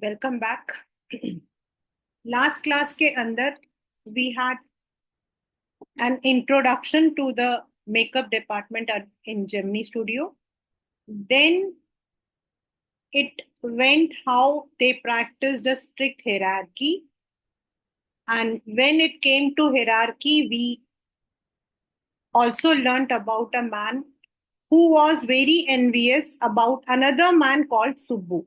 Welcome back. Last class के अंदर we had an introduction to the makeup department in Gemini studio. Then it went how they practiced a strict hierarchy, and when it came to hierarchy we also learnt about a man who was very envious about another man called Subbu.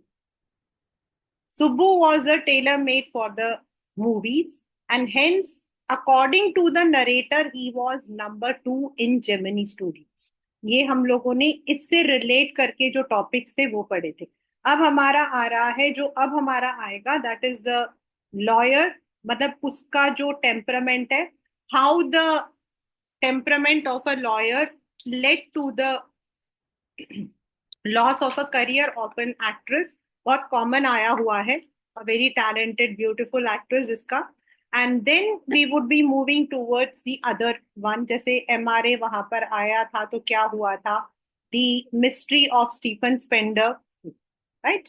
Subbu was a tailor made for the movies, and hence, according to the narrator, he was number two in Gemini Studios. ये हम लोगों ने इससे relate करके जो topics थे वो पढ़े थे. अब हमारा आ रहा है, जो अब हमारा आएगा, दैट इज द लॉयर. मतलब उसका जो टेम्परामेंट है, how the temperament of a lawyer led to the loss of a career of an actress. बहुत कॉमन आया हुआ है, a very talented beautiful actress जिसका. And then we would be moving towards the other one. जैसे MRA वहां पर आया था तो क्या हुआ था, the mystery of Stephen Spender, right.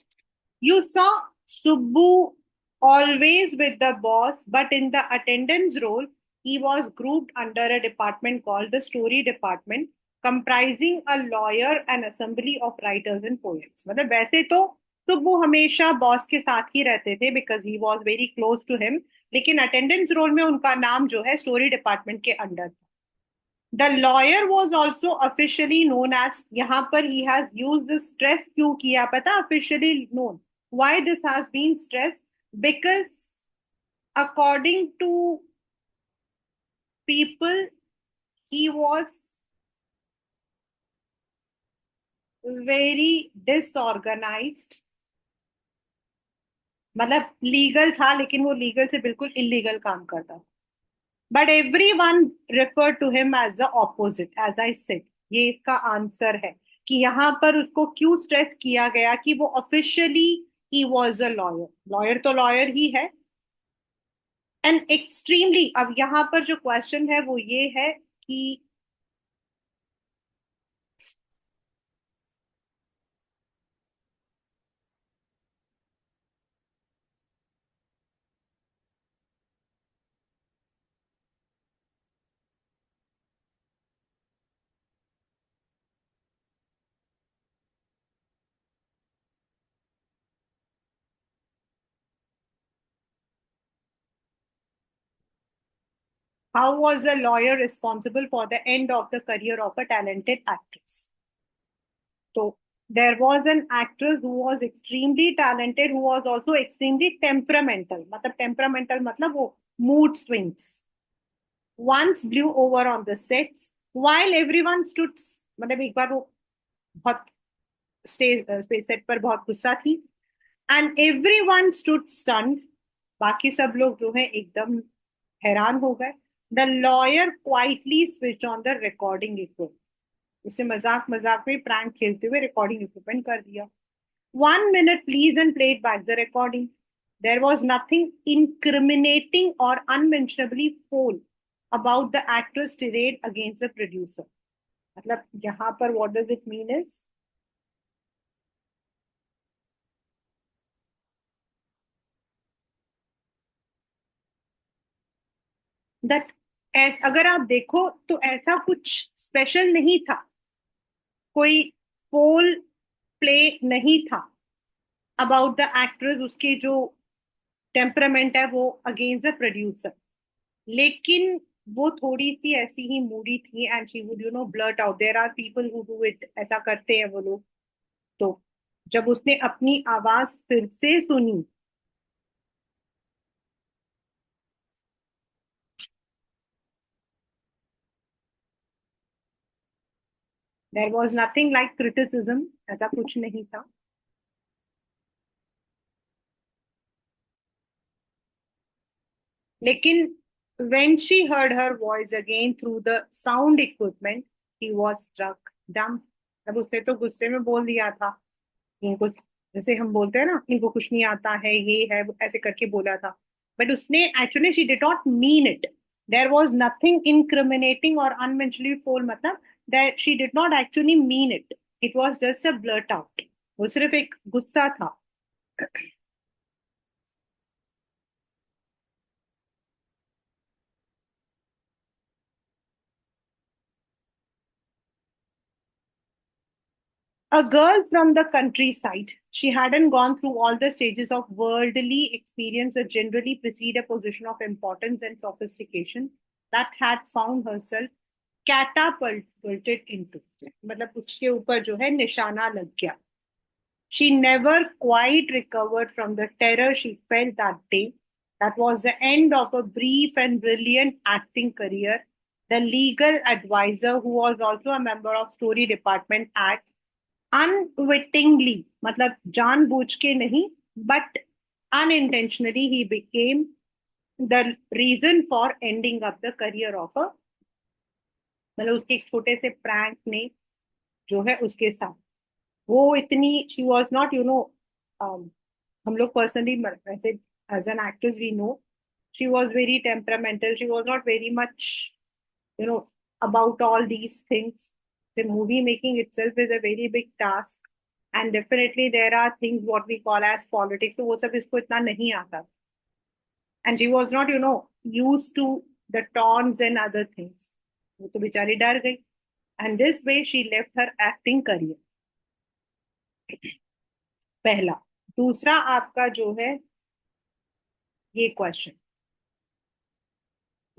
You saw Subbu always with the boss, but in the attendance role, he was grouped under a department called the story department, comprising a lawyer and assembly of writers and poets. मतलब वैसे तो सुब्बू हमेशा boss के साथ ही रहते थे because he was very close to him, लेकिन अटेंडेंस रोल में उनका नाम जो है स्टोरी डिपार्टमेंट के अंडर था. The lawyer was also officially known as, यहाँ पर ही हैज यूज स्ट्रेस क्यों किया पता, officially known. why this has been stressed? Because according to people, he was very disorganized. मतलब लीगल था लेकिन वो लीगल से बिल्कुल इलीगल काम करता. But everyone refer to him as the opposite, as I said. ये इसका आंसर है कि यहाँ पर उसको क्यों स्ट्रेस किया गया कि वो officially he was a lawyer. Lawyer तो लॉयर ही है. एंड एक्सट्रीमली, अब यहाँ पर जो क्वेश्चन है वो ये है कि how was a lawyer responsible for the end of the career of a talented actress? So there was an actress who was extremely talented, who was also extremely temperamental. मतलब temperamental मतलब वो mood swings. Once blew over on the sets while everyone stood. मतलब एक बार वो बहुत stage set पर बहुत गुस्सा थी, एंड एवरीवन स्टूड स्टन्ड. बाकी सब लोग जो है एकदम हैरान हो गए. The lawyer quietly switch on the recording equipment. उसे मजाक मजाक में प्रैंक खेलते हुए रिकॉर्डिंग इक्विपमेंट कर दिया. 1 minute please and played back the recording. There was nothing incriminating or unmentionably foul about the actress tirade against the producer. मतलब यहाँ पर what does it mean is that अगर आप देखो तो ऐसा कुछ स्पेशल नहीं था, कोई फोल प्ले नहीं था अबाउट द एक्ट्रेस. उसके जो टेम्परामेंट है वो अगेंस्ट द प्रोड्यूसर, लेकिन वो थोड़ी सी ऐसी ही मूडी थी and she would blurt out. There are people who do it, ऐसा करते हैं वो लोग. तो जब उसने अपनी आवाज फिर से सुनी, there was nothing like criticism, ऐसा कुछ नहीं था. लेकिन when she heard her voice again through the sound equipment, he was struck dumb. अब उसने तो गुस्से में बोल दिया था, इनको जैसे हम बोलते हैं ना, इनको कुछ नहीं आता है, ये है वो, ऐसे करके बोला था. बट उसने actually she did not mean it. There was nothing incriminating और अनमेंशनली फोल, मतलब that she did not actually mean it. It was just a blurt out. वो सिर्फ एक गुस्सा था. A girl from the countryside, she hadn't gone through all the stages of worldly experience that generally precede a position of importance and sophistication, that had found herself catapulted into. मतलब उसके ऊपर जो है निशाना लग गया. She never quite recovered from the terror she felt that day. That was the end of a brief and brilliant acting career. The legal advisor, who was also a member of story department at unwittingly, मतलब जानबूझ के नहीं, but unintentionally he became the reason for ending up the career of a, मतलब उसके एक छोटे से prank ने जो है उसके साथ, वो इतनी, she was not you know, हम लोग पर्सनली वैसे as an actress we know she was very temperamental, she was not very much you know about all these things. The movie making itself is a very big task, and definitely there are things what we call as politics, so वो सब इसको इतना नहीं आता. And she was not used to the taunts and other things. वो तो बेचारी डर गई. And this way she left her acting career. पहला. दूसरा आपका जो है ये क्वेश्चन,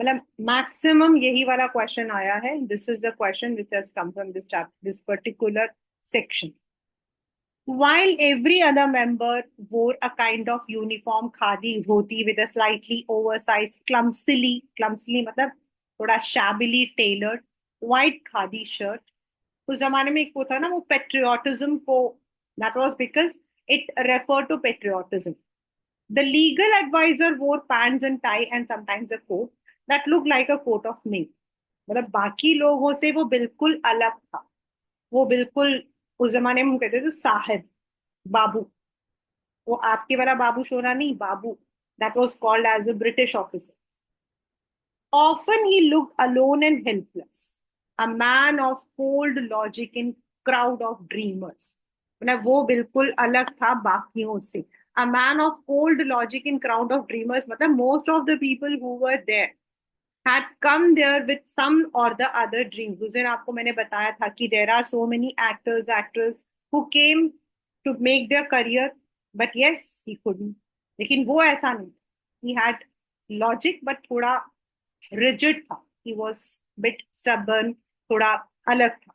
मतलब मैक्सिमम यही वाला क्वेश्चन आया है. This is the question which has come from this particular section. While every other member wore a kind of uniform khadi dhoti with a slightly oversized, clumsily मतलब थोड़ा shabbily tailored white khadi shirt. उस जमाने में एक वो था ना, वो पेट्रियोटिज्म को, that was because it referred to patriotism. The legal advisor wore pants and tie and sometimes a coat that looked like a coat of mail. मतलब बाकी लोगों से वो बिल्कुल अलग था. वो बिल्कुल, उस जमाने में हम कहते थे साहब, बाबू. वो आपके वाला बाबू शोरा नहीं, बाबू. That was called as a British officer. Often he looked alone and helpless, a man of cold logic in crowd of dreamers. मतलब वो बिल्कुल अलग था बाकियों से. A man of cold logic in crowd of dreamers मतलब most of the people who were there had come there with some or the other dreams. उस दिन आपको मैंने बताया था कि there are so many actors, actors who came to make their career, but yes, he couldn't. लेकिन वो ऐसा नहीं. He had logic, but थोड़ा rigid था. He was bit stubborn, थोड़ा अलग था.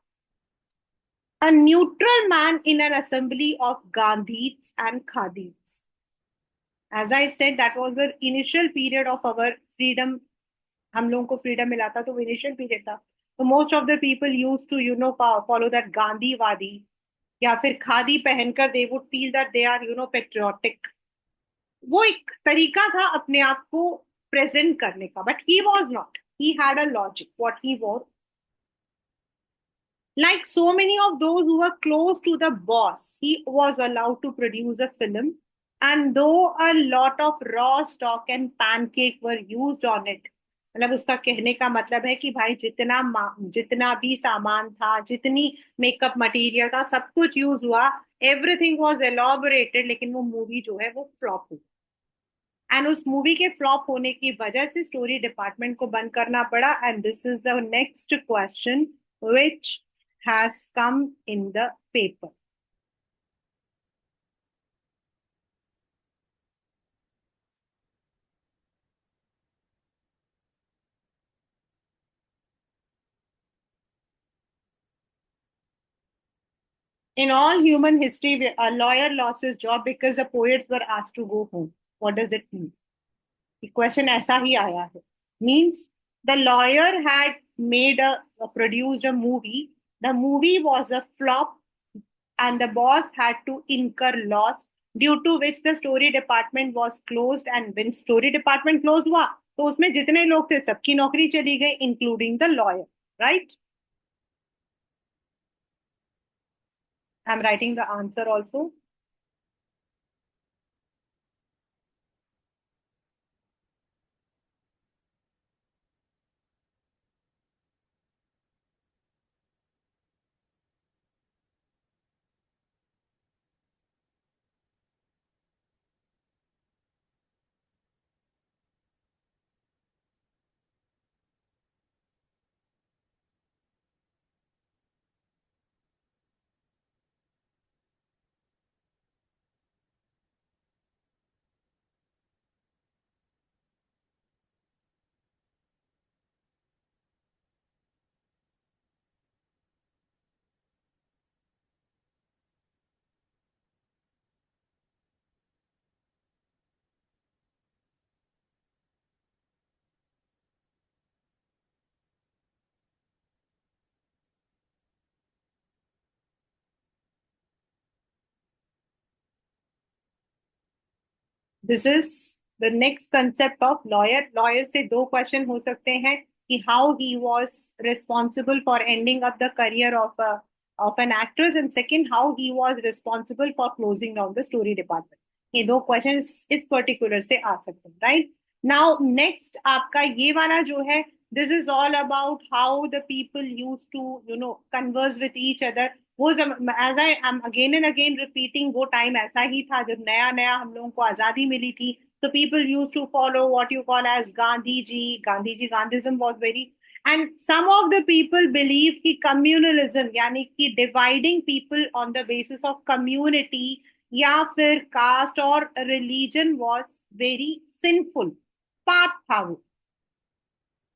A neutral man in an assembly of Gandhis and Khadis. As I said, that was the initial period of our freedom. हम लोगों को फ्रीडम मिला था तो इनिशियल पीरियड था. तो most of the people use to follow that गांधीवादी, या फिर खादी पहनकर they would feel that they are patriotic. वो एक तरीका था अपने आप को प्रेजेंट करने का, but he was not. He had a logic what he was. Like so many of those who were close to the boss, he was allowed to produce a film. And though a lot of raw stock and pancake were used on it, मतलब उसका कहने का मतलब है कि भाई जितना भी सामान था, जितनी मेकअप मटेरियल था, सब कुछ यूज हुआ. एवरीथिंग वॉज एलॉबोरेटेड, लेकिन वो मूवी जो है वो फ्लॉप हुई. एंड उस मूवी के फ्लॉप होने की वजह से स्टोरी डिपार्टमेंट को बंद करना पड़ा. And this is the next question which has come in the paper. In all human history, a lawyer lost his job because the poets were asked to go home. What does it mean? The question ऐसा ही आया है. Means the lawyer had produced a movie. The movie was a flop, and the boss had to incur loss, due to which the story department was closed. And when story department closed हुआ तो उसमें जितने लोग थे सबकी नौकरी चली गई, including the lawyer. Right? I'm writing the answer also. This is the next concept of lawyer. Lawyer से दो क्वेश्चन हो सकते हैं कि how he was responsible for ending up the career of an actress, and second how he was responsible for closing down the story department. ये दो question इस particular से आ सकते हैं, राइट. नाउ नेक्स्ट आपका ये वाला जो है, this is all about how the people use to converse with each other. वो as I am again and again repeating, वो टाइम ऐसा ही था जब नया नया हम लोगों को आजादी मिली थी. तो people use to follow what you call as Gandhi ji. Gandhism was very, and some of the people believe कि कम्युनलिज्म यानी कि dividing people on the basis of community या फिर कास्ट और रिलीजन वॉज वेरी सिंफुल, पाप था वो.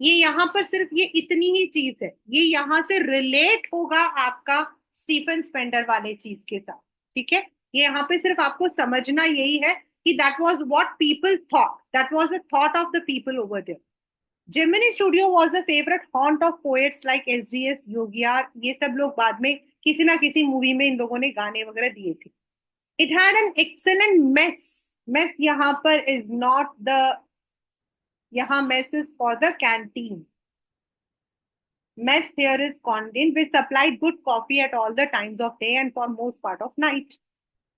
ये यहाँ पर सिर्फ ये इतनी ही चीज है, ये यहाँ से रिलेट होगा आपका स्टीफन स्पेंडर वाले चीज के साथ. ठीक है, ये यहाँ पे सिर्फ आपको समझना यही है कि that was what people thought, that was the thought of the people over there. Gemini studio was a favourite haunt of poets like SDS Yogiyar. ये सब लोग बाद में किसी ना किसी मूवी में इन लोगों ने गाने वगैरह दिए थे. It had an excellent mess. Mess यहाँ पर इज नॉट द, यहाँ mess is for the canteen. Mess here is canteen which supplied good coffee at all the times of day and for most part of night.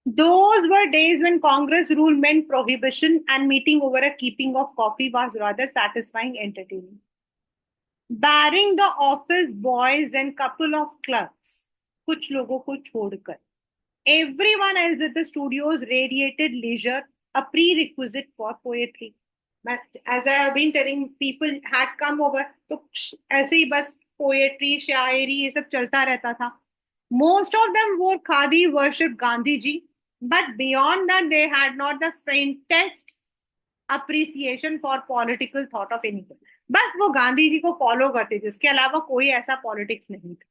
Those were days when Congress rule meant prohibition and meeting over a keeping of coffee was rather satisfying entertainment. Barring the office boys and couple of clerks, कुछ लोगों को छोड़कर, everyone else at the studios radiated leisure, a prerequisite for poetry. As I have been telling, people had come over, तो ऐसे ही बस poetry शायरी ये सब चलता रहता था. Most of them wore khadi, worshipped Gandhiji, but beyond that they had not the faintest appreciation for political thought of anything. बस वो गांधी जी को फॉलो करते थे, इसके अलावा कोई ऐसा पॉलिटिक्स नहीं था.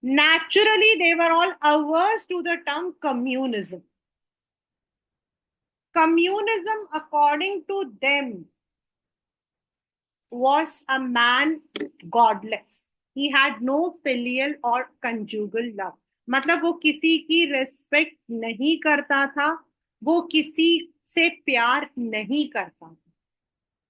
Naturally, they were all averse to the term communism. Communism, according to them, was a man godless. He had no filial or conjugal love. मतलब वो किसी की रिस्पेक्ट नहीं करता था, वो किसी से प्यार नहीं करता था.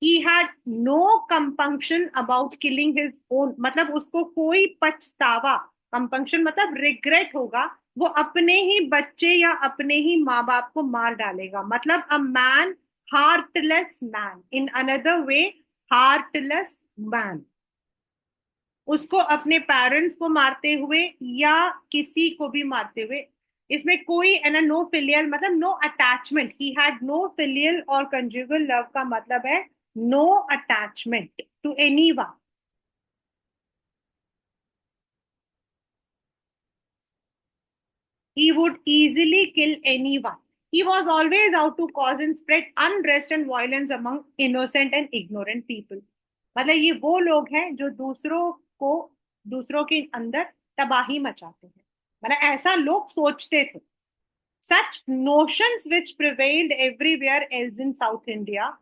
He had no compunction about killing his own. मतलब उसको कोई पछतावा, कंपंक्शन मतलब रिग्रेट होगा, वो अपने ही बच्चे या अपने ही माँ बाप को मार डालेगा. मतलब a man, heartless man, in another way heartless man. उसको अपने पेरेंट्स को मारते हुए या किसी को भी मारते हुए, इसमें कोई एना नो फिलियल मतलब no attachment. He had no filial और कंजुगल लव का मतलब है no attachment to anyone. He would easily kill anyone. He was always out to cause and spread unrest and violence among innocent and ignorant people. मतलब ये वो लोग हैं जो दूसरों को, दूसरों के अंदर तबाही मचाते हैं. मतलब ऐसा लोग सोचते थे. Such notions which prevailed everywhere else in South India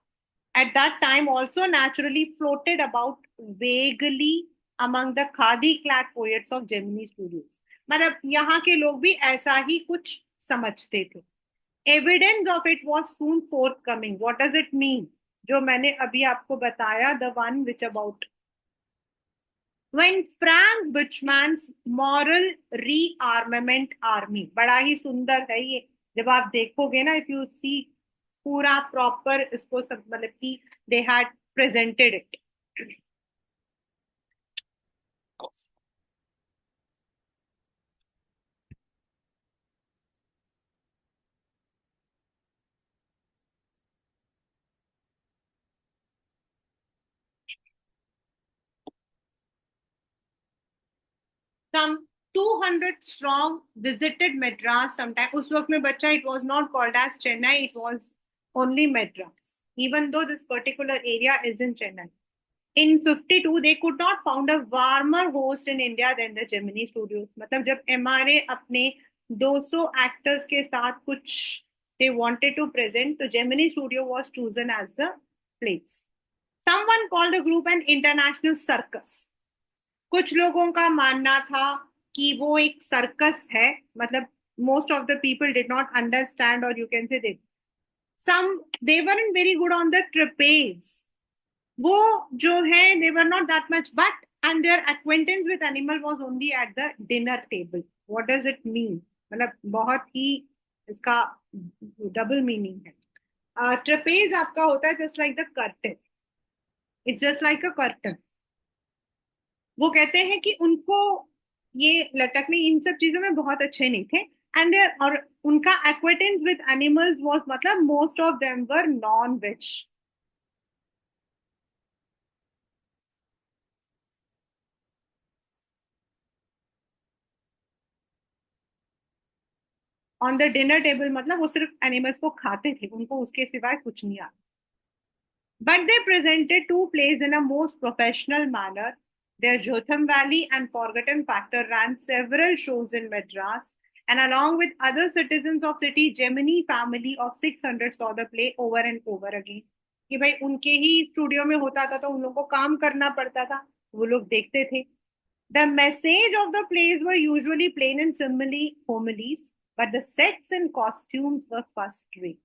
at that time also naturally floated about vaguely among the khadi clad poets of Gemini Studios. मतलब यहाँ के लोग भी ऐसा ही कुछ समझते थे. Evidence of it was soon forthcoming. What does it mean? जो मैंने अभी आपको बताया, the one which about when Frank Buchman's moral rearmament army, बड़ा ही सुंदर है ये. जब आप देखोगे ना, if you see पूरा प्रॉपर इसको सब मतलब कि they had presented it. Some 200 strong visited Madras sometime. उस वक्त में बच्चा, it was not called as Chennai, it was only Madras, even though this particular area is in Chennai. In 52, they could not found a warmer host in India than the Gemini Studios. मतलब जब MRA अपने 200 actors के साथ कुछ they wanted to present, तो Gemini Studio was chosen as the place. Someone called the group an international circus. कुछ लोगों का मानना था कि वो एक सर्कस है. मतलब most of the people did not understand, or you can say they some they weren't very good on the trapeze. वो जो है they were not that much, but and their acquaintance with animal was only at the dinner table. What does it mean? मतलब बहुत ही इसका double meaning है. ट्रेपेज आपका होता है just like the curtain. It's just like a curtain. वो कहते हैं कि उनको ये लटकने इन सब चीजों में बहुत अच्छे नहीं थे. एंड देयर और उनका एक्वेटेंस विद एनिमल्स वाज मतलब most of them were non veg. On the dinner table मतलब वो सिर्फ एनिमल्स को खाते थे, उनको उसके सिवाय कुछ नहीं आता. But they presented two plays in a most professional manner. Their Jotham Valley and Forgotten Factor ran several shows in Madras, and along with other citizens of city, Gemini family of 600 saw the play over and over again. कि भाई उनके ही studio में होता था तो उन लोगों को काम करना पड़ता था, वो लोग देखते थे. The message of the plays were usually plain and simile homilies, but the sets and costumes were first rate.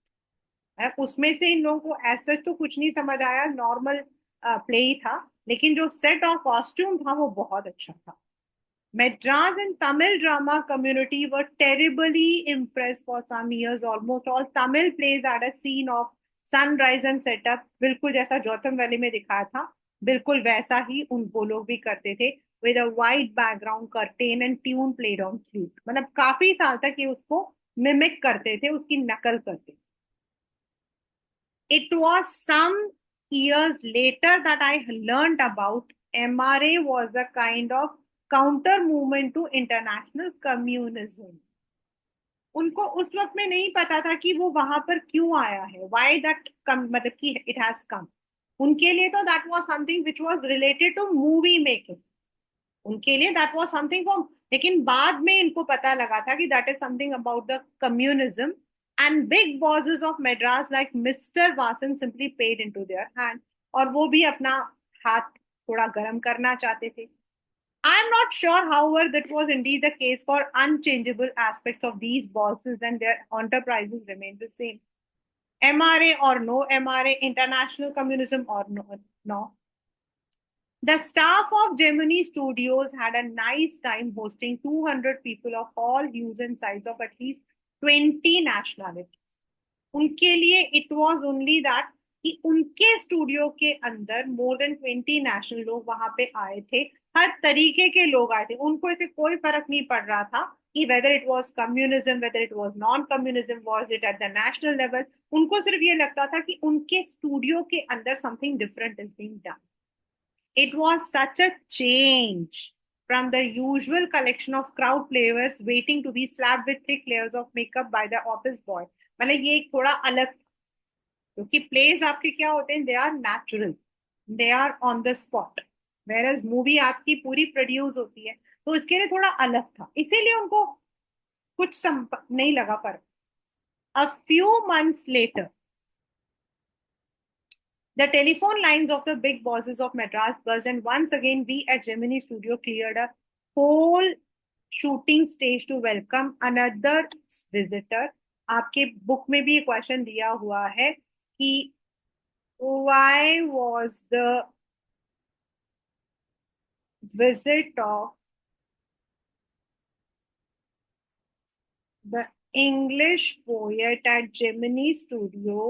उसमें से इन लोगों को ऐसा तो कुछ नहीं समझ आया, नॉर्मल प्ले ही था, लेकिन जो सेट और कॉस्ट्यूम था वो बहुत अच्छा था. Madras and Tamil drama community were terribly impressed for some years. Almost all Tamil plays had a scene of sunrise and setup. बिल्कुल जैसा जोथम वैली में दिखाया था, बिल्कुल वैसा ही उन वो लोग भी करते थे. With a white background curtain and tune played on flute. मतलब काफी साल तक ये उसको मिमिक करते थे, उसकी नकल करते थे. It was some years later that I learned about MRA was a kind of counter movement to international communism. उनको उस वक्त में नहीं पता था कि वो वहां पर क्यों आया है, वाई दैट कम मतलब कि इट हैज कम. उनके लिए तो that was something which was related to movie making. उनके लिए दैट वाज समथिंग फॉर. लेकिन बाद में इनको पता लगा था कि that is something about the communism. And big bosses of Madras like mister Vasan simply paid into their hand. और वो भी अपना हाथ थोड़ा गर्म करना चाहते थे. I am not sure, however, that was indeed the case for unchangeable aspects of these bosses and their enterprises remained the same. MRA or no MRA, international communism or no, no. The staff of Gemini Studios had a nice time hosting 200 people of all hues and sizes of at least 20 nationalities. उनके लिए it was only that कि उनके studio के अंदर more than 20 national लोग वहां पे आए थे. हर तरीके के लोग आए थे. उनको ऐसे कोई फर्क नहीं पड़ रहा था कि whether it was communism, whether it was non-communism, was it at the national level. उनको सिर्फ ये लगता था कि उनके स्टूडियो के अंदर something different is being done. It was such a change from the usual collection of crowd players waiting to be slapped with thick layers of makeup by the office boy. मतलब ये एक थोड़ा अलग, क्योंकि pledge आपके क्या होते हैं, they are natural, they are on the spot, whereas movie आपकी पूरी प्रोड्यूस होती है. तो इसके लिए थोड़ा अलग था, इसीलिए उनको कुछ नहीं लगा. पर a few months later the telephone lines of the big bosses of Madras buzzed, and once again we at Gemini Studio cleared a whole shooting stage to welcome another visitor. आपके बुक में भी question दिया हुआ है कि why was the visit of the English poet at Gemini Studio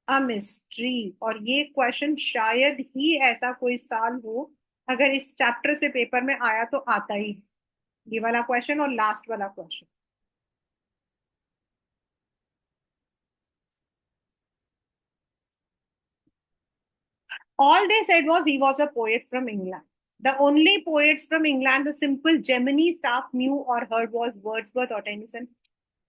a mystery. और ये question शायद ही ऐसा कोई साल हो, अगर इस चैप्टर से पेपर में आया तो आता ही ये वाला क्वेश्चन और लास्ट वाला question. All they said was he was a poet from England. The only poets from England the simple Gemini staff knew or heard was Wordsworth or Tennyson.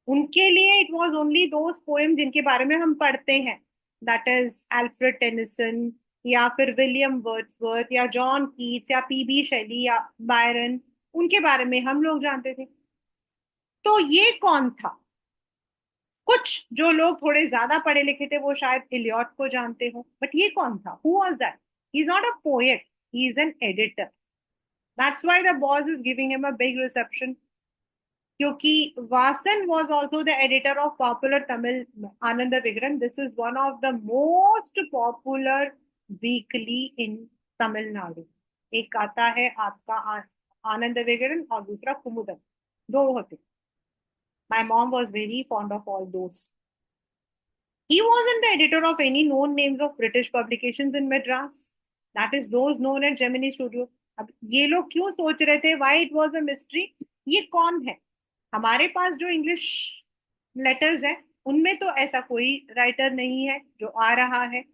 उनके लिए it was only those poems जिनके बारे में हम पढ़ते हैं, that is Alfred Tennyson या फिर विलियम वर्ड्सवर्थ या जॉन कीट्स या पीबी शेली या बायरन, उनके बारे में हम लोग जानते थे. तो ये कौन था? कुछ जो लोग थोड़े ज्यादा पढ़े लिखे थे वो शायद इलियट को जानते हो, बट ये कौन था? Who was that? He is not a poet, he is an editor. That's why the boss is giving him a big reception. क्योंकि Vasan was also the editor of popular Tamil Ananda Vigaran. This is one of the most popular weekly in Tamil Nadu. एक आता है आपका आनंद विगरण और दूसरा कुमुदम, दो होते. My mom was very fond of all those. He wasn't the editor of any known names of British publications in Madras. That is those known at Gemini Studio. अब ये लोग क्यों सोच रहे थे why it was a mystery? ये कौन है? हमारे पास जो इंग्लिश लेटर्स है उनमें तो ऐसा कोई राइटर नहीं है जो आ रहा है.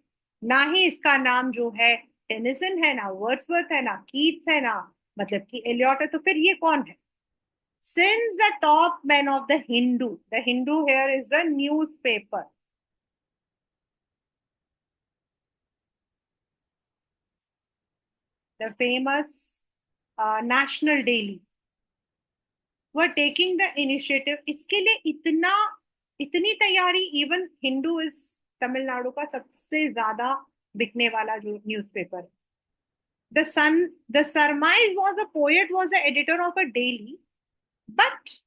ना ही इसका नाम जो है टेनिसन है, ना वर्ड्सवर्थ है, ना कीट्स है, ना मतलब कि एलियट है. तो फिर ये कौन है? Since the top man of the Hindu here is the newspaper. The famous National Daily were taking the initiative. इसके लिए इतनी तैयारी. इवन हिंदू इज तमिलनाडु का सबसे ज्यादा बिकने वाला जो newspaper. The surmise was a poet was the editor of a daily, but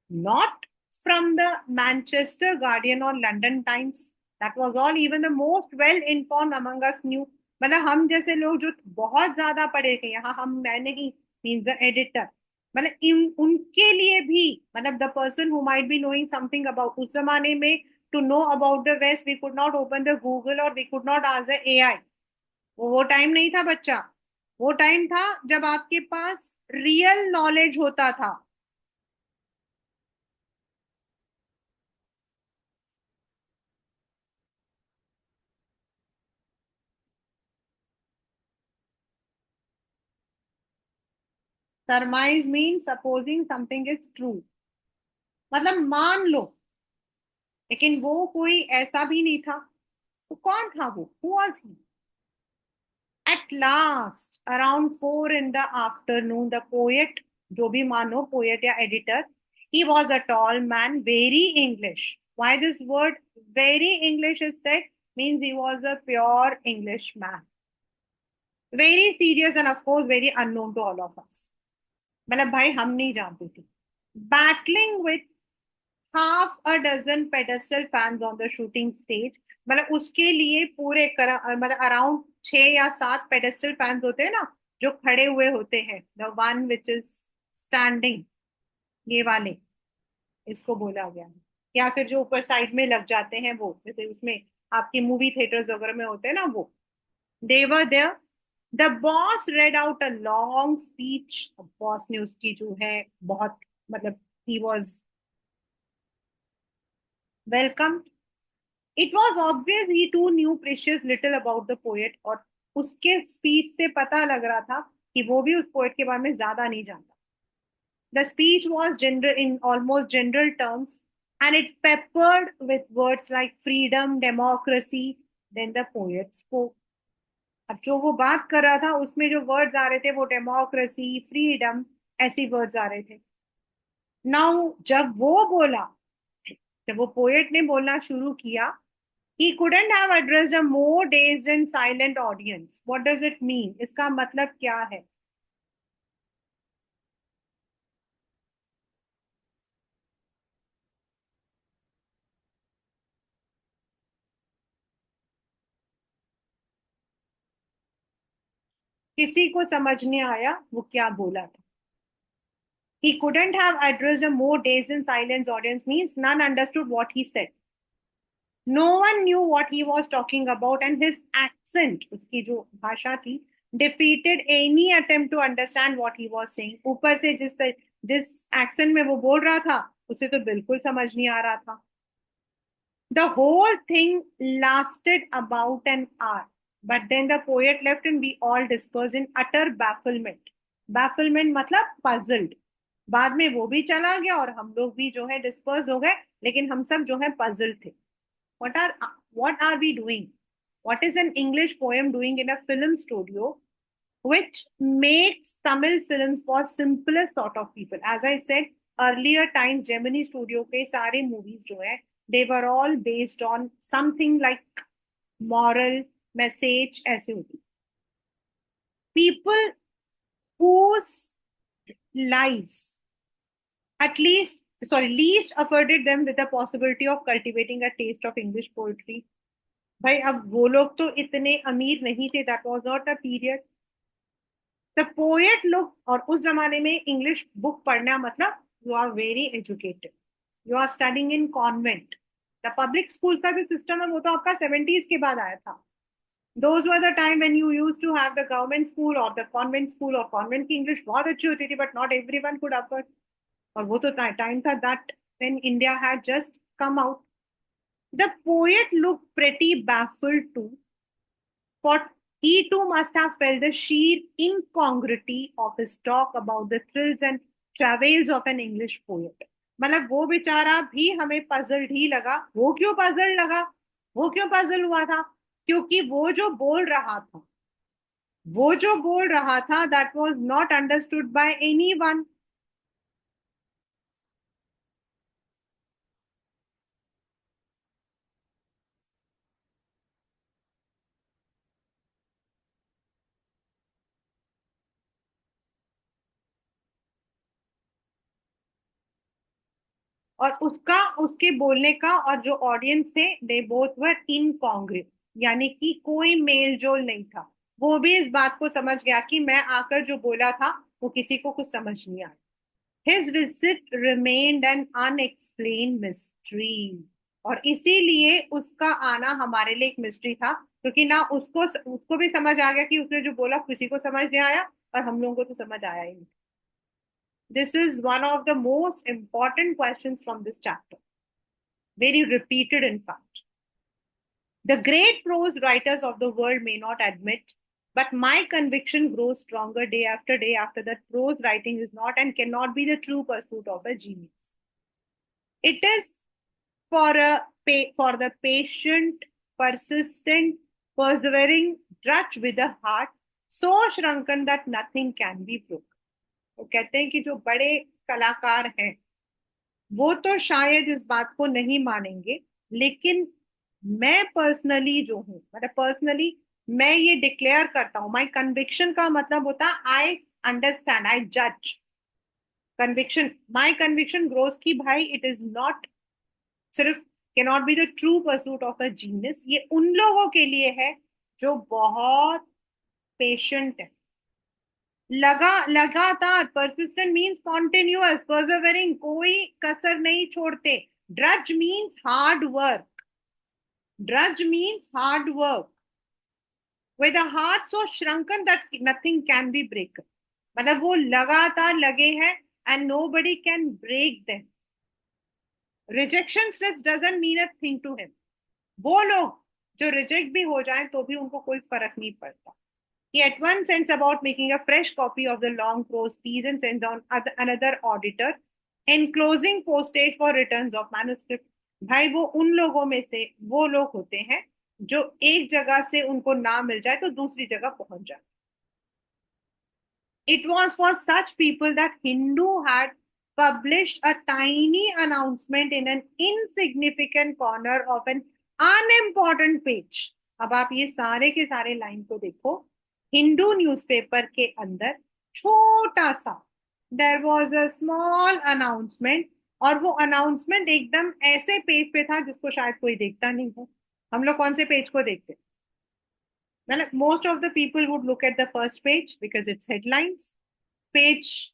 not from the Manchester Guardian or London Times. That was all. Even the most well informed among us knew. मतलब हम जैसे लोग जो बहुत ज्यादा पढ़े थे, यहाँ हम मैं नहीं, मीन्स द एडिटर, मतलब उनके लिए भी, मतलब the person who might be knowing something about उस जमाने में, to know about the west we could not open the Google और we could not ask the AI. वो टाइम नहीं था बच्चा. वो टाइम था जब आपके पास रियल नॉलेज होता था. सरमाइज mean supposing something is true, मतलब मान लो. लेकिन वो कोई ऐसा भी नहीं था. तो कौन था वो? Who was he? At last around 4 in the afternoon the poet, जो भी मानो पोएट या editor, he was a tall man, very English. Why this word very English is said? Means he was a pure English man, very serious and of course very unknown to all of us. मतलब भाई हम नहीं जानते थे. battling with half a dozen pedestal fans on the shooting stage. मतलब उसके लिए पूरे मतलब अराउंड 6 या 7 पेडेस्टल फैंस होते हैं ना, जो खड़े हुए होते हैं. The one which is standing, ये वाले इसको बोला गया है. या फिर जो ऊपर साइड में लग जाते हैं वो, जैसे उसमें आपके मूवी थिएटर्स वगैरह में होते हैं ना वो. They were there. The boss read out a long speech. Boss ने उसकी जो है बहुत, मतलब ही was welcome. It was obvious he too knew precious little about the poet. और उसके स्पीच से पता लग रहा था कि वो भी उस पोएट के बारे में ज्यादा नहीं जानता. The speech was general in almost general terms, and it peppered with words like freedom, democracy. Then the poet spoke. अब जो वो बात कर रहा था उसमें जो वर्ड्स आ रहे थे वो डेमोक्रेसी, फ्रीडम, ऐसी वर्ड्स आ रहे थे. नाउ जब वो बोला, जब वो पोएट ने बोलना शुरू किया, he couldn't have addressed a more dazed and silent audience. What does it mean? इसका मतलब क्या है? किसी को समझ नहीं आया वो क्या बोला था. He couldn't have addressed a more dazed and silent audience means none understood what he said. No one knew what he was talking about, and his accent, उसकी जो भाषा थी, defeated any attempt to understand what he was saying. ऊपर से जिस accent में वो बोल रहा था उसे तो बिल्कुल समझ नहीं आ रहा था. The whole thing lasted about an hour, but then the poet left and we all dispersed in utter bafflement. Bafflement मतलब puzzled. बाद में वो भी चला गया और हम लोग भी जो है डिस्पर्स हो गए, लेकिन हम सब जो है puzzled थे. What are what are we doing? What is an English poem doing in a film studio which makes Tamil films for simplest sort of people? As I said earlier times, Gemini Studio के सारे movies जो है, they were all based on something like moral message ऐसे होती. People whose lives, at least sorry, least afforded them with the possibility of cultivating a taste of English poetry. भाई अब वो लोग तो इतने अमीर नहीं थे, that was not a period. The poet लोग, और उस जमाने में इंग्लिश बुक पढ़ना मतलब you are very educated, you are studying in convent. The public school का जो सिस्टम है वो तो आपका 70s के बाद आया था. Those were the time when you used to have the government school or the convent school, और convent की इंग्लिश बहुत अच्छी होती थी, but not everyone could afford. और वो तो टाइम था that when India had just come out. The poet looked pretty baffled too, for he too must have felt the sheer incongruity of his talk about the thrills and travails of an English poet. मतलब वो बेचारा भी हमें puzzled ही लगा. वो क्यों puzzle लगा, वो क्यों पजल हुआ था? क्योंकि वो जो बोल रहा था that was not understood by anyone. और उसका, उसके बोलने का और जो ऑडियंस थे, दे बोथ वर इनकॉन्ग्रुएंट, यानी कि कोई मेल जोल नहीं था. वो भी इस बात को समझ गया कि मैं आकर जो बोला था वो किसी को कुछ समझ नहीं आया. His visit remained an unexplained mystery. और इसीलिए उसका आना हमारे लिए एक मिस्ट्री था, क्योंकि ना उसको उसको भी समझ आ गया कि उसने जो बोला किसी को समझ नहीं आया, और हम लोगों को तो समझ आया ही नहीं. This is one of the most important questions from this chapter. Very repeated, in fact. The great prose writers of the world may not admit, but my conviction grows stronger day after that prose writing is not and cannot be the true pursuit of a genius. It is for the patient, persistent, persevering drudge with a heart so shrunken that nothing can be broken. वो कहते हैं कि जो बड़े कलाकार हैं वो तो शायद इस बात को नहीं मानेंगे, लेकिन मैं पर्सनली जो हूं, मतलब पर्सनली मैं ये डिक्लेयर करता हूं. माई कन्विक्शन का मतलब होता है आई अंडरस्टैंड, आई जज. कन्विक्शन, माई कन्विक्शन ग्रोस की भाई इट इज नॉट सिर्फ cannot be the true pursuit of a genius. ये उन लोगों के लिए है जो बहुत पेशेंट है. लगातार, परसिस्टेंट मीन्स कॉन्टिन्यूअस, परसेवरिंग कोई कसर नहीं छोड़ते. Drudge means hard work, drudge means hard work with a heart so shrunken that nothing can be broken. मतलब वो लगातार लगे हैं and nobody can break them. Rejection slips doesn't mean a thing to him. वो लोग जो reject भी हो जाएं तो भी उनको कोई फर्क नहीं पड़ता. He at once sends about making a fresh copy of the long prose piece and sends on another auditor, enclosing postage for returns of manuscript. भाई वो उन लोगों में से वो लोग होते हैं जो एक जगह से उनको ना मिल जाए तो दूसरी जगह पहुंच जाए. It was for such people that Hindu had published a tiny announcement in an insignificant corner of an unimportant page. अब आप ये सारे के सारे लाइन को देखो. हिंदू न्यूज़पेपर के अंदर छोटा सा there was a small announcement, और वो अनाउंसमेंट एकदम ऐसे पेज पे था जिसको शायद कोई देखता नहीं हो. हम लोग कौन से पेज को देखते? मतलब most of the people would look at the first page because it's headlines. Page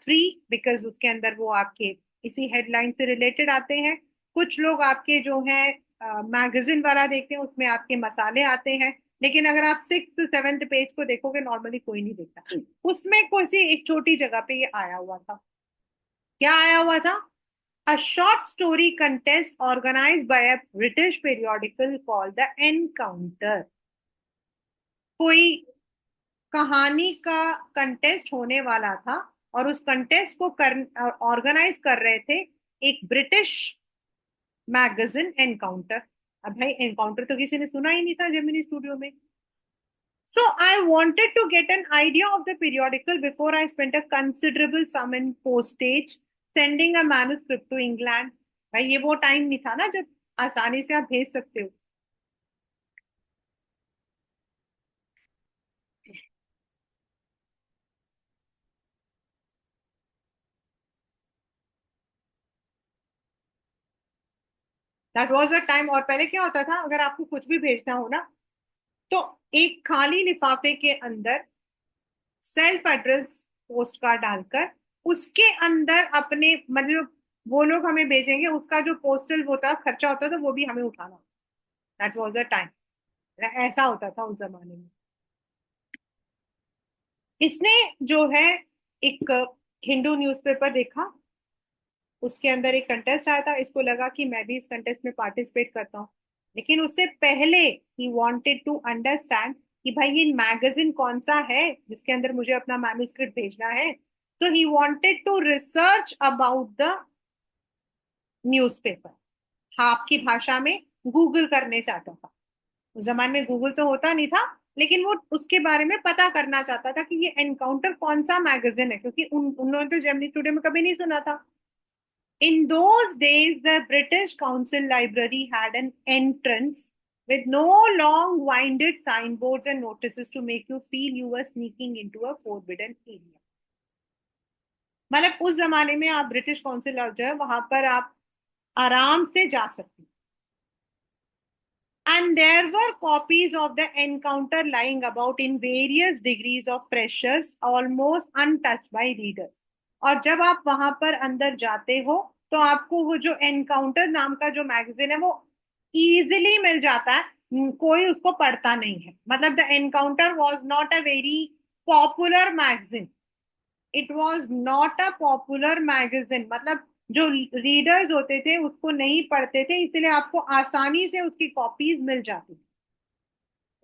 3 because उसके अंदर वो आपके इसी हेडलाइन से रिलेटेड आते हैं. कुछ लोग आपके जो है मैगजीन वाला देखते हैं, उसमें आपके मसाले आते हैं. लेकिन अगर आप 6th 7th पेज को देखोगे नॉर्मली कोई नहीं देखता. उसमें कोई सी एक छोटी जगह पे ये आया हुआ था. क्या आया हुआ था? A short story contest organized by a British periodical called the Encounter. कोई कहानी का कंटेस्ट होने वाला था और उस कंटेस्ट को ऑर्गेनाइज कर रहे थे एक ब्रिटिश मैगजीन एनकाउंटर. अब भाई एनकाउंटर तो किसी ने सुना ही नहीं था जेमिनी स्टूडियो में. So I wanted to get an idea of the periodical before I spent a considerable sum in postage sending a manuscript to England. भाई ये वो टाइम नहीं था ना जब आसानी से आप भेज सकते हो. That was the time. और पहले क्या होता था, अगर आपको कुछ भी भेजना हो ना, तो एक खाली लिफाफे के अंदर सेल्फ एड्रेस पोस्ट कार्ड डालकर उसके अंदर अपने मतलब वो लोग हमें भेजेंगे, उसका जो पोस्टल होता खर्चा होता था वो भी हमें उठाना। That was the time. ऐसा होता था उस जमाने में। इसने जो है एक हिंदू न्यूज़पेपर देखा, उसके अंदर एक कंटेस्ट आया था, इसको लगा कि मैं भी इस कंटेस्ट में पार्टिसिपेट करता हूँ। लेकिन उससे पहले ही वांटेड टू अंडरस्टैंड कि भाई ये मैगजीन कौन सा है जिसके अंदर मुझे अपना मैन्युस्क्रिप्ट भेजना है। So he wanted to research about the newspaper, आपकी भाषा में गूगल करने चाहता था। उस जमाने में गूगल तो होता नहीं था, लेकिन वो उसके बारे में पता करना चाहता था कि ये एनकाउंटर कौन सा मैगजीन है, क्योंकि उन्होंने तो जेमिनी स्टूडियो में कभी नहीं सुना था। In those days, the British Council Library had an entrance with no long winded signboards and notices to make you feel you were sneaking into a forbidden area. मतलब उस जमाने में आप ब्रिटिश काउंसिल जो है वहां पर आप आराम से जा सकते। And there were copies of the encounter lying about in various degrees of pressures, almost untouched by readers. और जब आप वहां पर अंदर जाते हो तो आपको वो जो एनकाउंटर नाम का जो मैगजीन है वो इजीली मिल जाता है। कोई उसको पढ़ता नहीं है। मतलब the encounter was not a very popular magazine. It was not a popular magazine, मतलब जो रीडर्स होते थे उसको नहीं पढ़ते थे, इसलिए आपको आसानी से उसकी कॉपीज मिल जाती।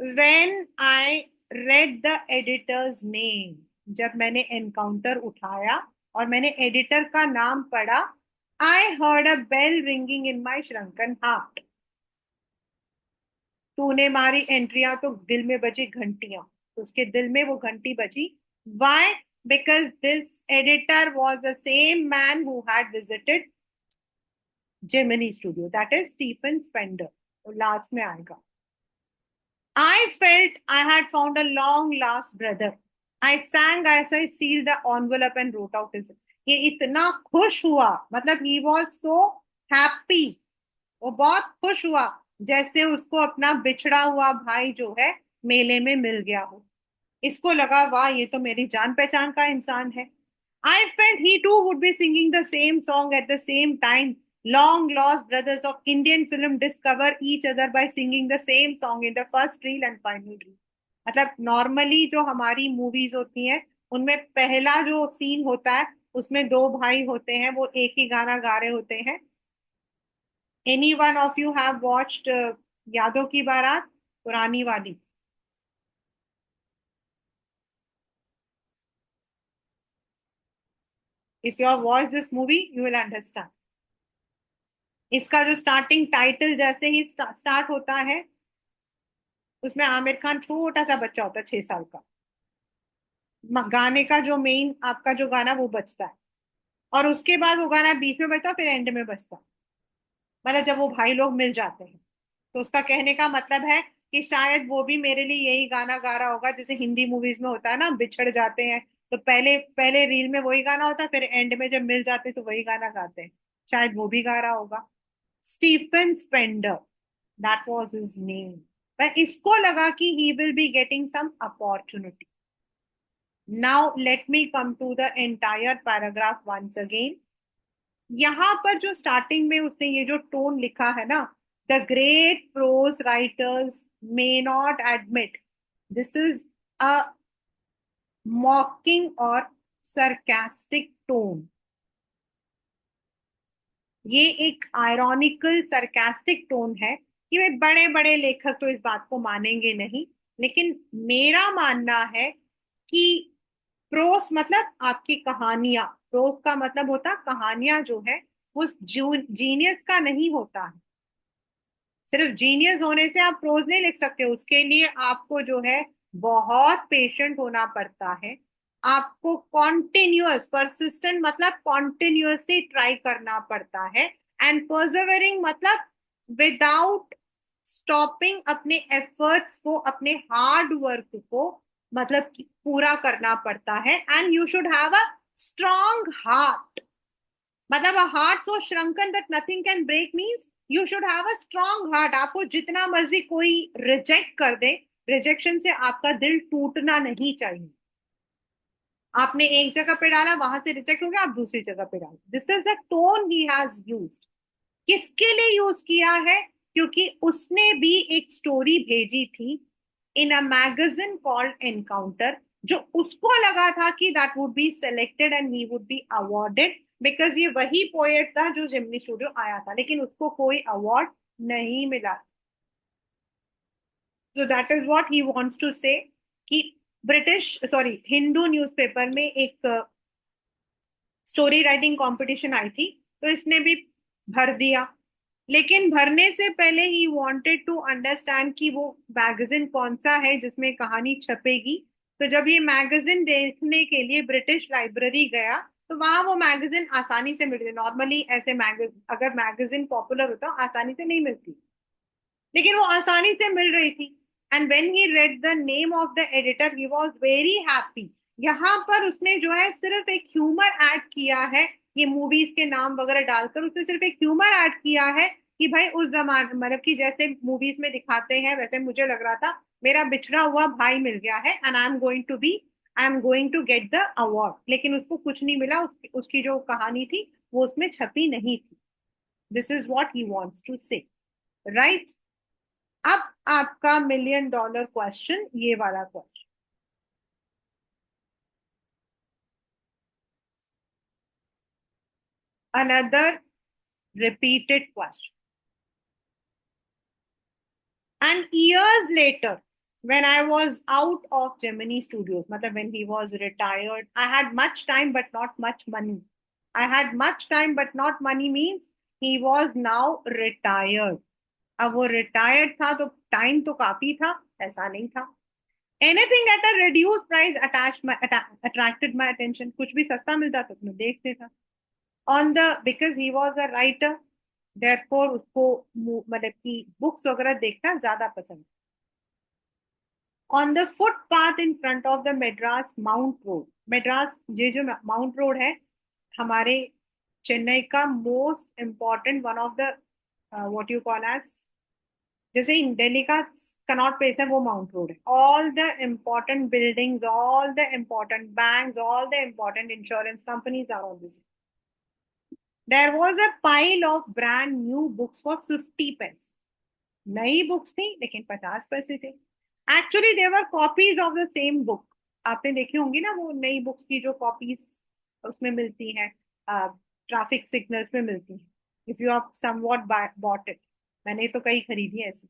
When I read the editors name, जब मैंने एनकाउंटर उठाया और मैंने एडिटर का नाम पढ़ा, I heard a bell ringing in my shrunken heart. तूने मारी एंट्रियां तो दिल में बजी घंटियां, तो उसके दिल में वो घंटी बजी। Why? Because this editor was the same man who had visited Gemini studio, that is Stephen Spender. Last में आएगा। I felt I had found a long lost brother. I sang as I sealed the envelope and wrote out his. ये इतना खुश हुआ, मतलब he was so happy, वो बहुत खुश हुआ जैसे उसको अपना बिछड़ा हुआ भाई जो है मेले में मिल गया हो। इसको लगा वाह ये तो मेरी जान पहचान का इंसान है। I felt he too would be singing the same song at the same time. Long lost brothers of Indian film discover each other by singing the same song in the first reel and final reel. मतलब normally जो हमारी movies होती हैं उनमें पहला जो scene होता है उसमें दो भाई होते हैं, वो एक ही गाना गा रहे होते हैं। Any one of you have watched यादों की बारात, पुरानी वाली? If you have watched this movie you will understand. इसका जो स्टार्टिंग टाइटल जैसे ही स्टार्ट होता है, उसमें आमिर खान छोटा सा बच्चा होता है 6 साल का। गाने का जो मेन आपका जो गाना वो बजता है, और उसके बाद वो गाना बीच में बजता है, फिर एंड में बजता है। मतलब जब वो भाई लोग मिल जाते हैं, तो उसका कहने का मतलब है कि शायद वो भी मेरे लिए यही गाना गा रहा होगा, जैसे हिंदी मूवीज में होता है ना, बिछड़ जाते हैं तो पहले पहले रील में वही गाना होता है, फिर एंड में जब मिल जाते हैं तो वही गाना गाते हैं। शायद वो भी गा रहा होगा। Stephen Spender, that was his name. पर इसको लगा कि he will be getting some opportunity. Now let me come to the entire paragraph once again. यहां पर जो स्टार्टिंग में उसने ये जो टोन लिखा है ना, the great prose writers may not admit this is a mocking और सरकास्टिक टोन। ये एक आयरॉनिकल सरकास्टिक टोन है कि वे बड़े बड़े लेखक तो इस बात को मानेंगे नहीं, लेकिन मेरा मानना है कि प्रोस मतलब आपकी कहानियां, प्रोस का मतलब होता कहानियां जो है वो जीनियस का नहीं होता है। सिर्फ जीनियस होने से आप प्रोज नहीं लिख सकते, उसके लिए आपको जो है बहुत पेशेंट होना पड़ता है। आपको कॉन्टिन्यूअस परसिस्टेंट मतलब कॉन्टिन्यूअसली ट्राई करना पड़ता है। एंड परसेवरिंग मतलब विदाउट स्टॉपिंग अपने एफर्ट्स को, अपने हार्ड वर्क को मतलब पूरा करना पड़ता है। And you should have a strong heart, मतलब a heart so shrunken that nothing can break means you should have a strong heart. आपको जितना मर्जी कोई रिजेक्ट कर दे, रिजेक्शन से आपका दिल टूटना नहीं चाहिए। आपने एक जगह पे डाला, वहां से रिजेक्ट हो गया, आप दूसरी जगह पे डालो। This is the tone he has used. किसके लिए यूज किया है? क्योंकि उसने भी एक स्टोरी भेजी थी इन अ मैगजीन कॉल्ड एनकाउंटर, जो उसको लगा था कि that would be selected and he would be awarded, because ये वही पोएट था जो जिमनी स्टूडियो आया था, लेकिन उसको कोई अवार्ड नहीं मिला। So that is what he wants to say कि ब्रिटिश, सॉरी, हिंदू न्यूज़पेपर में एक स्टोरी राइटिंग कंपटीशन आई थी, तो इसने भी भर दिया। लेकिन भरने से पहले ही वांटेड टू अंडरस्टैंड कि वो मैगजीन कौन सा है जिसमें कहानी छपेगी। तो जब ये मैगजीन देखने के लिए ब्रिटिश लाइब्रेरी गया, तो वहां वो मैगजीन आसानी से मिल गई। नॉर्मली ऐसे अगर मैगजीन पॉपुलर होता आसानी से नहीं मिलती, लेकिन वो आसानी से मिल रही थी। And when he read the name of the editor he was very happy. यहाँ पर उसने जो है सिर्फ एक ह्यूमर ऐड किया है, ये मूवीज के नाम वगैरह डालकर उसने सिर्फ एक ह्यूमर ऐड किया है कि भाई उस जमाने, मतलब कि जैसे मूवीज में दिखाते हैं वैसे मुझे लग रहा था मेरा बिछड़ा हुआ भाई मिल गया है and I am going to get the award. लेकिन उसको कुछ नहीं मिला, उसकी जो कहानी थी वो उसमें छपी नहीं थी। This is what he wants to say, right? अब आपका मिलियन डॉलर क्वेश्चन, ये वाला क्वेश्चन। Another repeated question. And years later, when I was out of Gemini Studios, matlab when he was retired, I had much time but not much money. I had much time but not money means he was now retired. अब वो retired था तो time तो काफी था, ऐसा नहीं था। Anything at a reduce price attracted my attention. कुछ भी सस्ता मिलता तो मैं देखते था। On the, because he was a writer, therefore उसको मतलब कि बुक्स वगैरह देखना ज्यादा पसंद। On the footpath in front of the Madras Mount Road, Madras ये जो माउंट रोड है हमारे चेन्नई का most important, one of the what you call as, जैसे इन दिल्ली का कनॉट प्लेस है वो माउंट रोड है। All the important buildings, all the important banks, all the important insurance companies are on this. There was a pile of brand new books for 50 paise. नई books थी लेकिन 50 पैसे थे। Actually there were copies of the same book. आपने देखी होंगी ना वो नई बुक्स की जो कॉपीज उसमें मिलती हैं, ट्रैफिक सिग्नल्स में मिलती हैं। If you have somewhat bought it, मैंने तो कई खरीदी है ऐसी,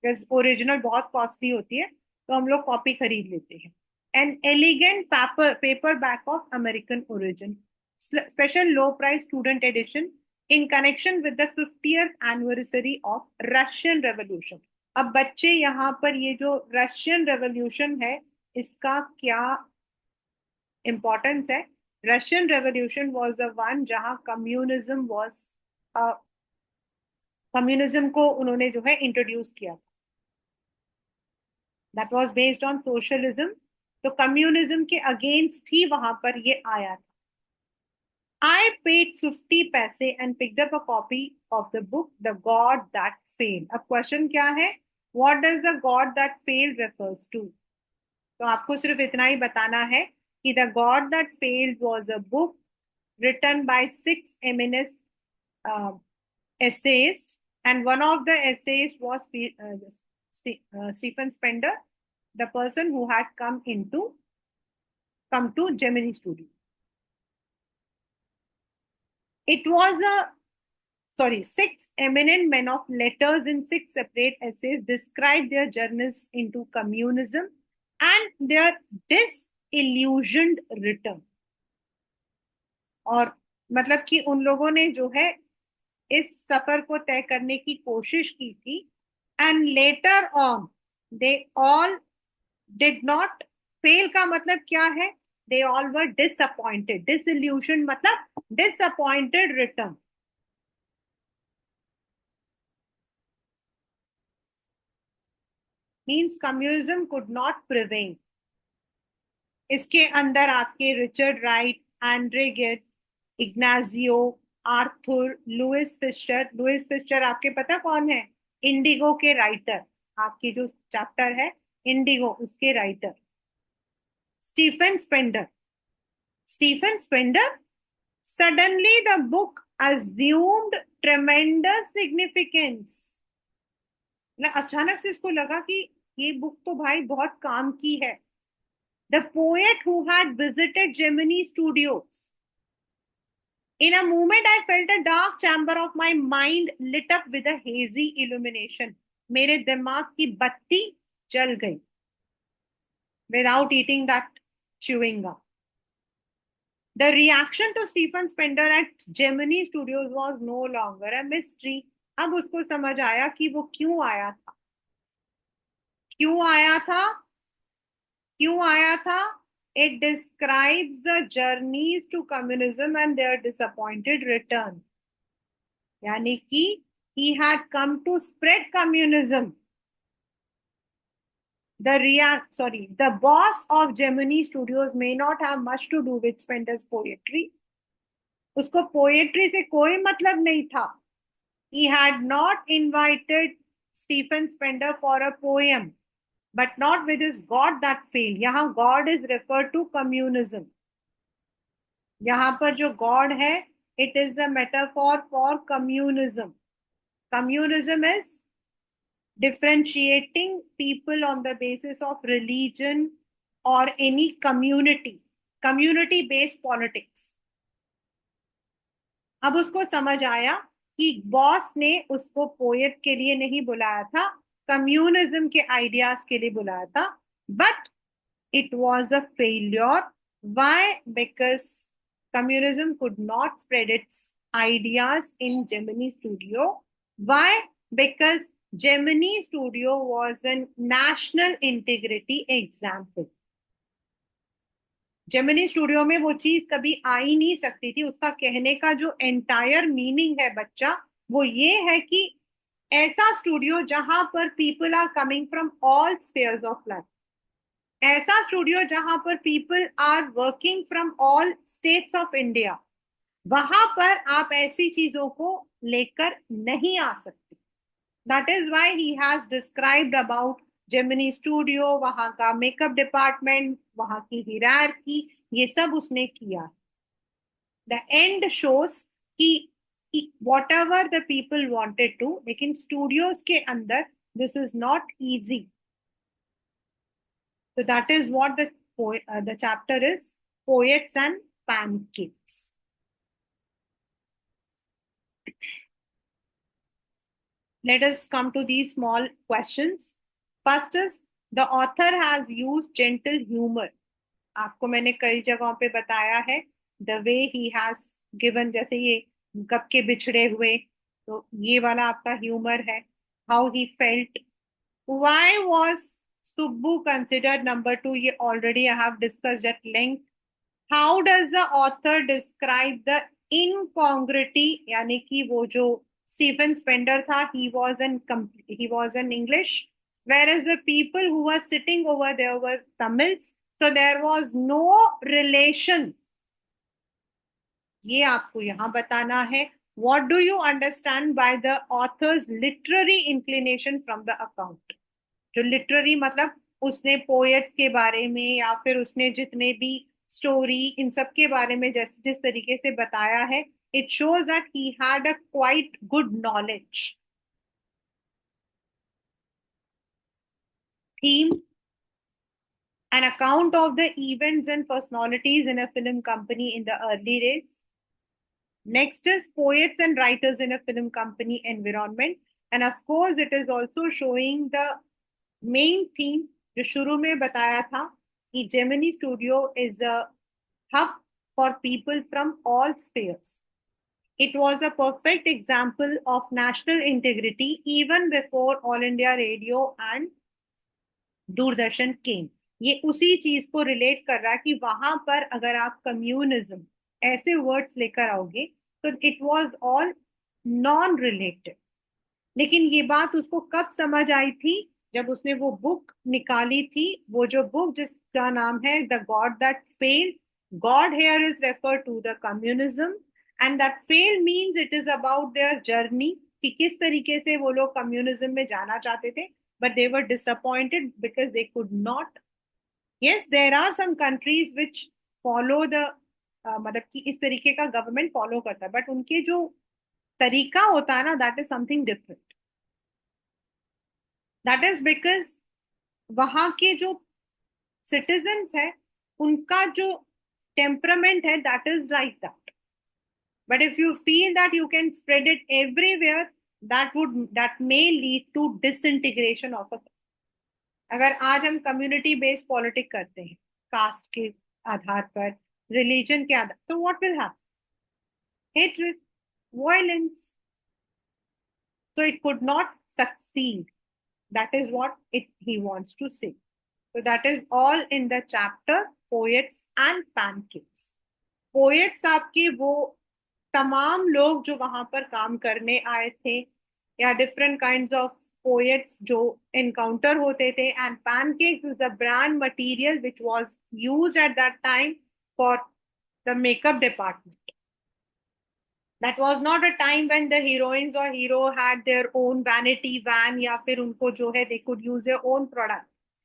बिकॉज ओरिजिनल बहुत कॉस्टली होती है तो हम लोग कॉपी खरीद लेते हैं। An elegant paperback of American origin, special low price student edition in connection with the 50th anniversary of Russian revolution. अब बच्चे यहाँ पर ये जो रशियन रेवोल्यूशन है इसका क्या इंपॉर्टेंस है? Russian revolution was the one जहां कम्युनिज्म वाज, कम्युनिज्म को उन्होंने जो है इंट्रोड्यूस किया, that was based on socialism. तो कम्युनिज्म के अगेंस्ट ही वहां पर ये आया था। I paid 50 पैसे and picked up a copy of the book The God That Failed। अब क्वेश्चन क्या है? What does the God That Failed refers to? तो आपको सिर्फ इतना ही बताना है कि The God That Failed was a book written by 6 eminent uh, essayists, and one of the essayists was Stephen Spender, the person who had come to Gemini Studio. It was a, sorry, 6 eminent men of letters in 6 separate essays described their journeys into communism and their disillusioned return। और मतलब कि उन लोगों ने जो है इस सफर को तय करने की कोशिश की थी, and later on they all did not fail. का मतलब क्या है? They all were disappointed. Disillusion मतलब disappointed return. Means communism could not prevail. इसके अंदर आपके Richard Wright, Andre Gide, Ignazio, Arthur Louis Fischer. Louis Fischer आपके पता कौन है? इंडिगो के राइटर, आपकी जो चैप्टर है इंडिगो उसके writer. Stephen Spender. Stephen Spender, suddenly the book assumed tremendous significance। अचानक से इसको लगा कि ये बुक तो भाई बहुत काम की है। The poet who had visited Gemini Studios. In a moment, I felt a dark chamber of my mind lit up with a hazy illumination. मेरे दिमाग की बत्ती जल गई। Without eating that chewing gum. The reaction to Stephen Spender at Gemini Studios was no longer a mystery. अब उसको समझ आया कि वो क्यों आया था। क्यों आया था? क्यों आया था? It describes the journeys to communism and their disappointed return. यानी कि he had come to spread communism. The boss of Gemini Studios may not have much to do with Spender's poetry. उसको पोएट्री से कोई मतलब नहीं था। He had not invited Stephen Spender for a poem, but not with his God that failed. यहाँ God is referred to communism. यहाँ पर जो God है, it is the metaphor for communism. Communism is differentiating people on the basis of religion or any community-based politics. अब उसको समझ आया कि बॉस ने उसको पोएट के लिए नहीं बुलाया था, कम्युनिज्म के आइडियाज के लिए बुलाया था, but it was a failure. Why? Because communism could not spread it's ideas in Gemini studio. Why? Because Gemini studio was an national integrity example. Gemini studio में वो चीज कभी आ ही नहीं सकती थी। उसका कहने का जो एंटायर मीनिंग है बच्चा, वो ये है कि ऐसा स्टूडियो जहां पर people are coming from all spheres of life, ऐसा स्टूडियो जहां पर people are working from all states of India, वहां पर आप ऐसी चीजों को लेकर नहीं आ सकते। That is why he has described about Gemini studio, वहां का मेकअप डिपार्टमेंट, वहां की हिरार्की, ये सब उसने किया। द एंड शोज कि whatever the people wanted to, लेकिन स्टूडियोज के अंदर this is not easy. So that is what the chapter is, poets and pancakes. Let us come to these small questions. First is, the author has used gentle humor. आपको मैंने कई जगहों पे बताया है, the way he has given, जैसे ये कब के बिछड़े हुए, तो ये वाला आपका ह्यूमर है। How he felt. Why was Subbu considered number 2? ये already I have discussed at length. How does the author describe the incongruity? यानी कि वो जो स्टीफन स्पेंडर था, he was an English, whereas the people who were sitting over there were Tamils, so there was no relation. ये आपको यहाँ बताना है। What do you understand by the author's literary inclination from the account? जो literary मतलब उसने poets के बारे में या फिर उसने जितने भी स्टोरी, इन सब के बारे में जिस तरीके से बताया है, it shows that he had a quite good knowledge. Theme, an account of the events and personalities in a film company in the early days. Next is poets and writers in a film company environment, and of course it is also showing the main theme जो शुरू में बताया था कि Gemini studio is a hub for people from all spheres. It was a perfect example of national integrity even before All India Radio and Doordarshan came. ये उसी चीज को रिलेट कर रहा है कि वहां पर अगर आप कम्युनिज्म ऐसे वर्ड्स लेकर आओगे तो it was all non related. लेकिन ये बात उसको कब समझ आई थी? जब उसने वो बुक निकाली थी, वो जो बुक जिसका नाम है the God that failed. God here is refer to the communism And that failed means it is about their journey कि किस तरीके से वो लोग कम्युनिज्म में जाना चाहते थे, but they were disappointed because they could not. Yes, there are some countries which follow the मतलब कि इस तरीके का गवर्नमेंट फॉलो करता है, बट उनके जो तरीका होता है ना, that is something different. That is because वहां के जो सिटीजन्स है, उनका जो टेम्परामेंट है, that is like that. But if you feel that you can spread it everywhere, that may lead to disintegration of a. अगर आज हम कम्युनिटी बेस्ड पॉलिटिक्स करते हैं, कास्ट के आधार पर, रिलीजन के आधार, तो what will happen? Hatred, violence. So it could not succeed. That is what he wants to say. So that is all in the chapter Poets and Pancakes. Poets आपके वो तमाम लोग जो वहां पर काम करने आए थे, या different kinds of poets जो encounter होते थे, and pancakes is the brand material which was used at that time for the makeup department. That was not a time when the heroines or hero had their own vanity van, या फिर उनको जो है they could use their own product.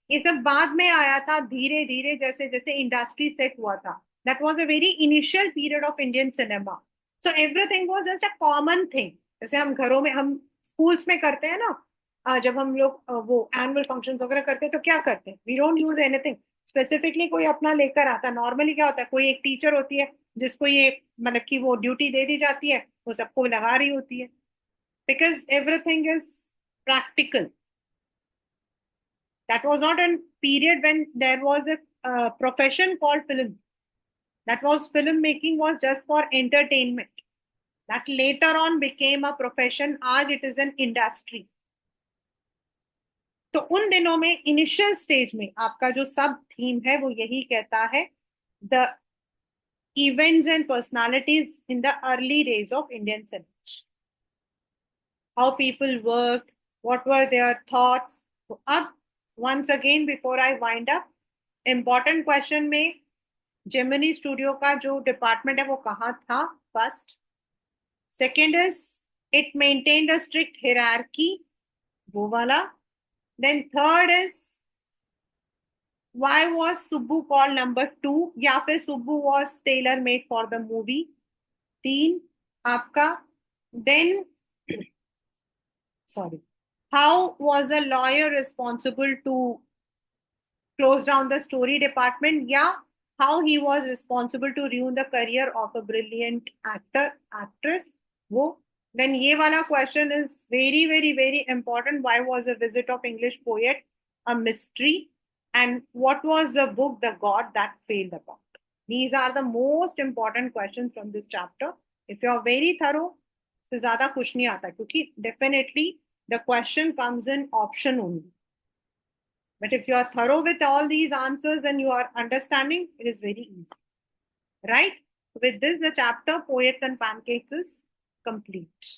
ये सब बाद में आया था धीरे धीरे, जैसे जैसे इंडस्ट्री सेट हुआ था. That was a very initial period of Indian cinema. So everything was just a common thing. जैसे हम घरों में, हम स्कूल्स में करते हैं ना, जब हम लोग वो एनुअल फंक्शन वगैरह करते हैं तो क्या करते हैं? We don't use anything specifically. कोई अपना लेकर आता है. नॉर्मली क्या होता है, कोई एक टीचर होती है जिसको ये मतलब कि वो ड्यूटी दे दी जाती है, वो सबको लगा रही होती है, because everything is practical. That was not an period when there was a profession called film. That was film making was just for entertainment. That later on became a profession. आज it is an industry. तो उन दिनों में initial stage में आपका जो सब theme है वो यही कहता है, the events and personalities in the early days of Indian cinema. How people worked, what were their thoughts. So अब once again before I wind up, important question में Gemini Studio का जो डिपार्टमेंट है वो कहाँ था? First. Second is it maintained a strict hierarchy, वो वाला. Then third is why was Subbu called number 2, या फिर Subbu was tailor made for the movie. 3 आपका. Then sorry, how was a lawyer responsible to close down the story department, या how he was responsible to ruin the career of a brilliant actor actress, वो. Then ये वाला question is very very very important. Why was a visit of English poet a mystery, and what was the book The God That Failed about? These are the most important questions from this chapter. If you are very thorough, से ज्यादा कुछ नहीं आता, क्योंकि definitely the question comes in option only. But if you are thorough with all these answers and you are understanding, it is very easy. Right? With this, the chapter Poets and Pancakes is complete.